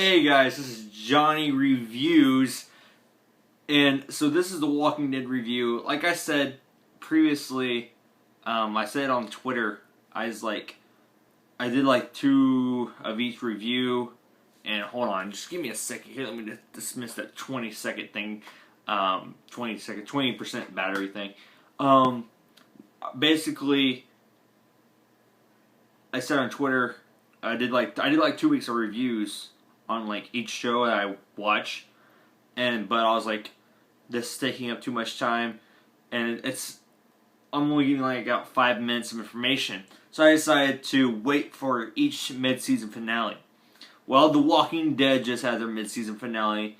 Hey guys, this is Johnny Reviews, and so this is the Walking Dead review. Like I said previously, I said on Twitter, I did like 2 of each review, and hold on, just give me a second here, let me dismiss that 20-second thing, 20% battery thing. Basically, I said on Twitter, I did like 2 weeks of reviews on like each show that I watch, but I was like, this is taking up too much time, and I'm only getting like about 5 minutes of information, so I decided to wait for each mid-season finale. Well, The Walking Dead just had their mid-season finale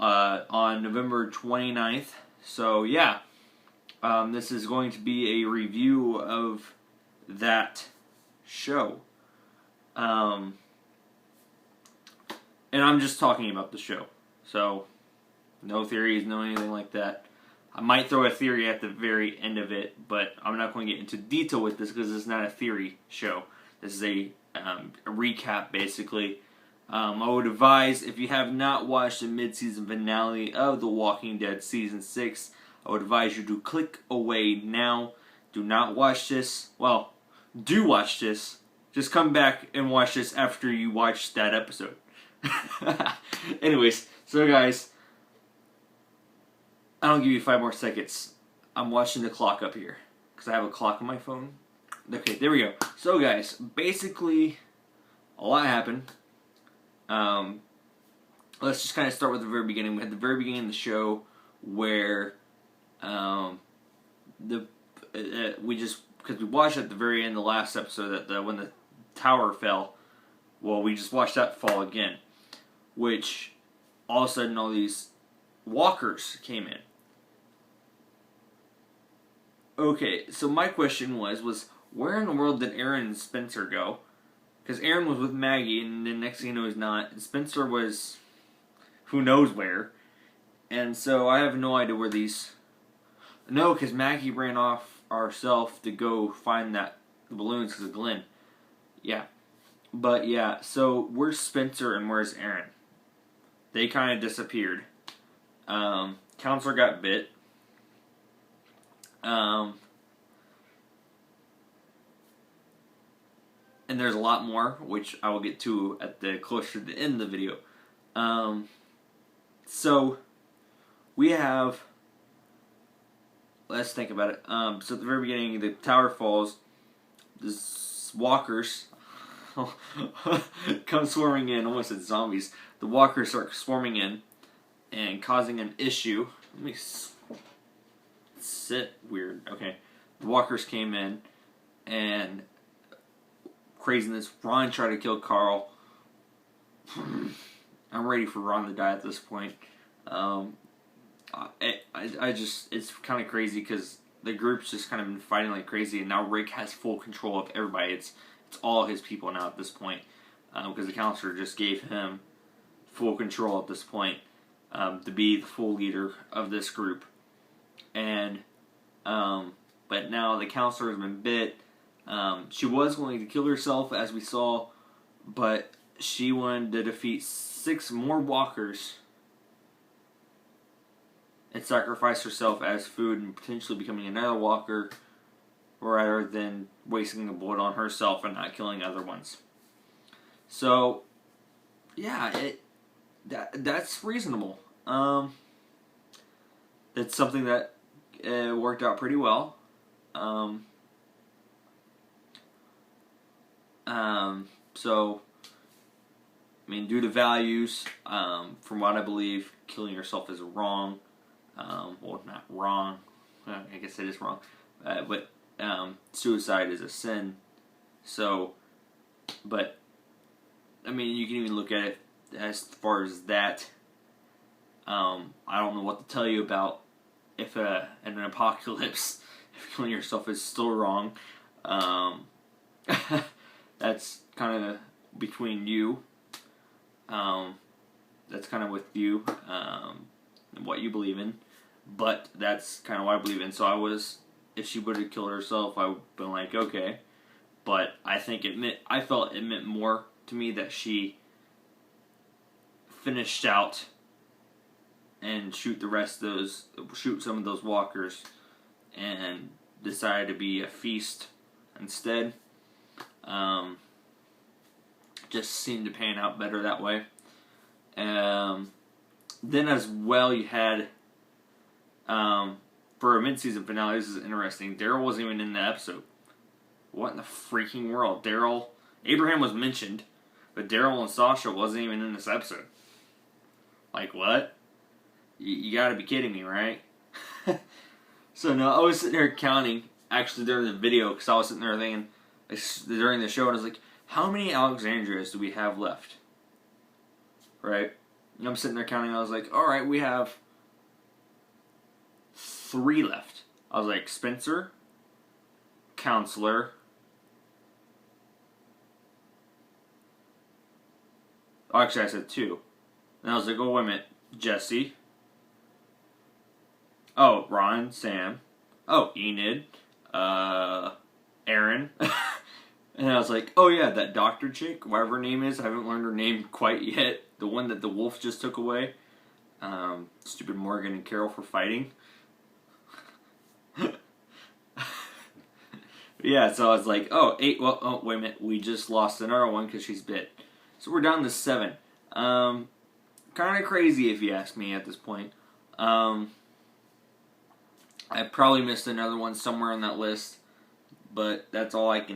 on November 29th, so yeah, this is going to be a review of that show. And I'm just talking about the show. So, no theories, no anything like that. I might throw a theory at the very end of it, but I'm not going to get into detail with this because it's not a theory show. This is a recap, basically. I would advise, if you have not watched the mid-season finale of The Walking Dead Season 6, I would advise you to click away now. Do not watch this. Well, do watch this. Just come back and watch this after you watch that episode. Anyways, so guys, I'll give you 5 more seconds. I'm watching the clock up here because I have a clock on my phone. Okay, there we go. So guys, basically, a lot happened. Let's just kind of start with the very beginning. We had the very beginning of the show where because we watched at the very end, the last episode, that when the tower fell. Well, we just watched that fall again, which all of a sudden all these walkers came in. Okay, so my question was where in the world did Aaron and Spencer go? Because Aaron was with Maggie, and then next thing you know he's not. And Spencer was who knows where. And so I have no idea where these... No, because Maggie ran off herself to go find the balloons because of Glenn. Yeah. But yeah, so where's Spencer and where's Aaron? They kind of disappeared. Counselor got bit. And there's a lot more, which I will get to at the closer to the end of the video. So we have... Let's think about it. So at the very beginning, the tower falls. The walkers come swarming in. Almost said zombies. The walkers start swarming in and causing an issue. Let me sit weird. Okay. The walkers came in and craziness. Ron tried to kill Carl. I'm ready for Ron to die at this point. It's kind of crazy because the group's just kind of been fighting like crazy, and now Rick has full control of everybody. It's all his people now at this point, because the counselor just gave him full control at this point, to be the full leader of this group. And but now the counselor has been bit. She was going to kill herself, as we saw, but she wanted to defeat 6 more walkers and sacrifice herself as food and potentially becoming another walker, rather than wasting the bullet on herself and not killing other ones. So, yeah, that's reasonable. That's something that worked out pretty well. So, I mean, due to values, from what I believe, killing yourself is wrong. Well, not wrong. I guess it is wrong. But suicide is a sin. So, but, I mean, you can even look at it as far as that. I don't know what to tell you about if in an apocalypse, if killing yourself is still wrong. That's kind of between you. That's kind of with you, what you believe in. But that's kind of what I believe in. So if she would have killed herself, I would have been like, okay. But I felt it meant more to me that she finished out and shoot some of those walkers, and decided to be a feast instead. Just seemed to pan out better that way. Then as well, you had for a mid-season finale. This is interesting. Daryl wasn't even in the episode. What in the freaking world? Abraham was mentioned, but Daryl and Sasha wasn't even in this episode. Like, what? You gotta be kidding me, right? So, no, I was sitting there counting, actually, during the video, because I was sitting there thinking, during the show, and I was like, how many Alexandrias do we have left? Right? And I'm sitting there counting, I was like, alright, we have 3 left. I was like, Spencer, Counselor, actually I said 2. And I was like, oh, wait a minute, Jesse. Oh, Ron, Sam. Oh, Enid. Aaron. And I was like, oh yeah, that doctor chick, whatever her name is, I haven't learned her name quite yet. The one that the wolf just took away. Stupid Morgan and Carol for fighting. Yeah, so I was like, oh, 8, well, oh, wait a minute, we just lost another one because she's bit. So we're down to 7. Kind of crazy if you ask me at this point. I probably missed another one somewhere on that list, but that's all I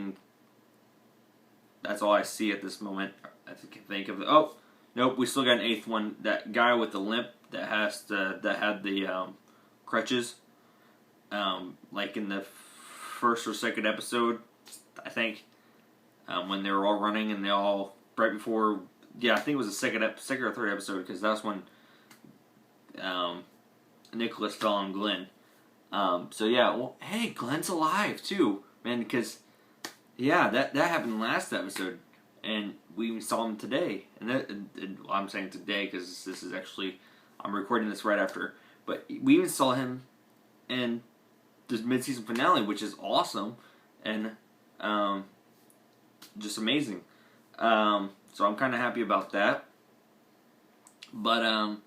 see at this moment. I can think of. Oh, nope, we still got an 8th one. That guy with the limp that had the crutches, like in the first or second episode, I think, when they were all running and they all right before. Yeah, I think it was the second or third episode, because that's when Nicholas fell on Glenn. So yeah, well, hey, Glenn's alive too, man. Because yeah, that happened last episode, and we even saw him today. And I'm saying today because this is actually, I'm recording this right after. But we even saw him in this mid-season finale, which is awesome and just amazing. So I'm kind of happy about that. But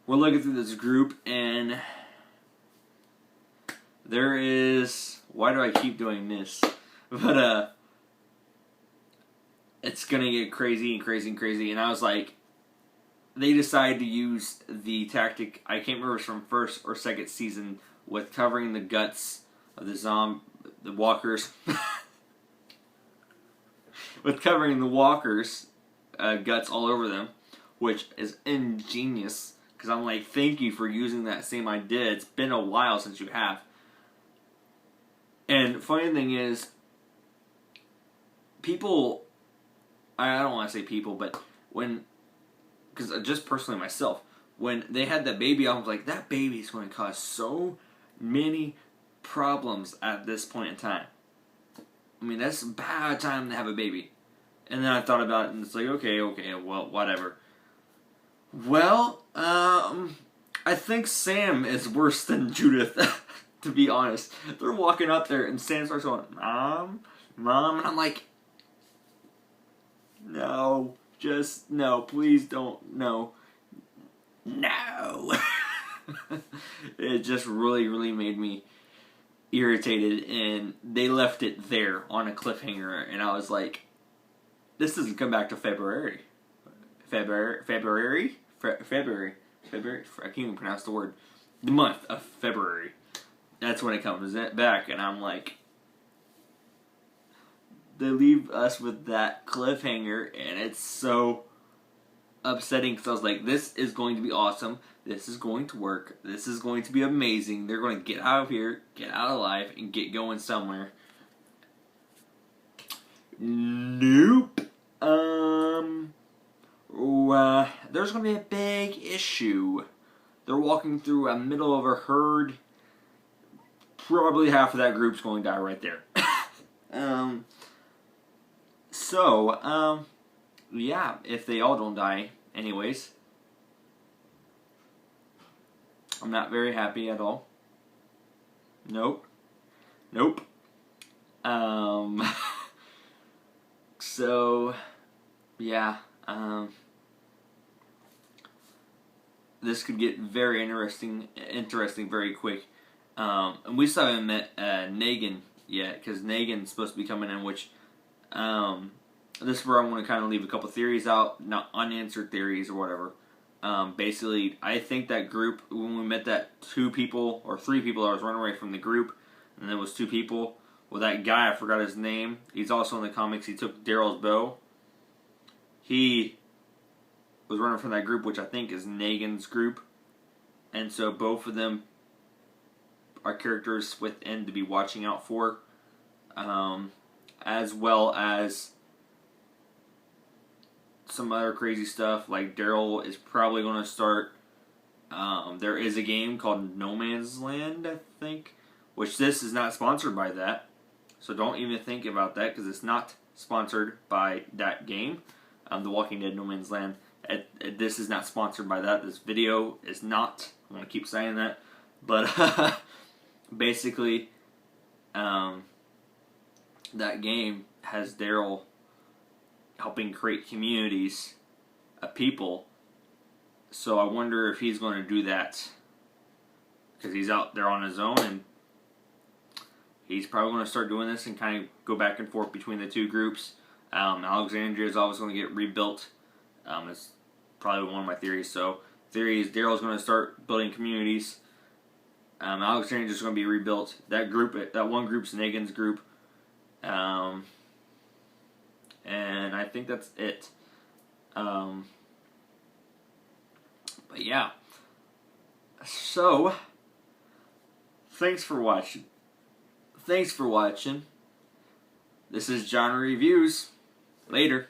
we're looking through this group, and there is, why do I keep doing this? But it's gonna get crazy and crazy and crazy. And I was like, they decided to use the tactic, I can't remember if it's from first or second season, with covering the guts of the walkers. With covering the walkers' guts all over them, which is ingenious. Because I'm like, thank you for using that same idea. It's been a while since you have. And funny thing is, people, I don't want to say people, but because just personally myself, when they had that baby, I was like, that baby is going to cause so many problems at this point in time. I mean, that's a bad time to have a baby. And then I thought about it, and it's like, okay, well, whatever. Well, I think Sam is worse than Judith, to be honest. They're walking up there, and Sam starts going, Mom, and I'm like, no, just, no, please don't, no. It just really, really made me irritated, and they left it there on a cliffhanger, and I was like, this doesn't come back to February. February? I can't even pronounce the word. The month of February. That's when it comes back, and I'm like, they leave us with that cliffhanger, and it's so upsetting, because I was like, this is going to be awesome. This is going to work. This is going to be amazing. They're going to get out of here, get out alive, and get going somewhere. Nope. There's going to be a big issue. They're walking through a middle of a herd. Probably half of that group's going to die right there. Yeah, if they all don't die anyways, I'm not very happy at all. Nope. So, yeah, this could get very interesting very quick. And we still haven't met Negan yet, because Negan's supposed to be coming in, which this is where I want to kind of leave a couple theories out, not unanswered theories or whatever. Basically, I think that group, when we met that 2 people or 3 people that was running away from the group, and there was 2 people, well, that guy, I forgot his name, he's also in the comics, he took Daryl's bow. He was running from that group, which I think is Negan's group. And so both of them are characters within to be watching out for. As well as some other crazy stuff, like Daryl is probably going to start. There is a game called No Man's Land, I think, which this is not sponsored by that. So don't even think about that, because it's not sponsored by that game. The Walking Dead No Man's Land. This is not sponsored by that. This video is not. I'm going to keep saying that. But basically, that game has Daryl helping create communities of people. So I wonder if he's going to do that, because he's out there on his own, and he's probably going to start doing this and kind of go back and forth between the 2 groups. Alexandria is always going to get rebuilt. It's probably one of my theories. So, theory is Daryl's going to start building communities. Alexandria is just going to be rebuilt. That one group's Negan's group. And I think that's it. But yeah. So, thanks for watching. This is John Reviews. Later.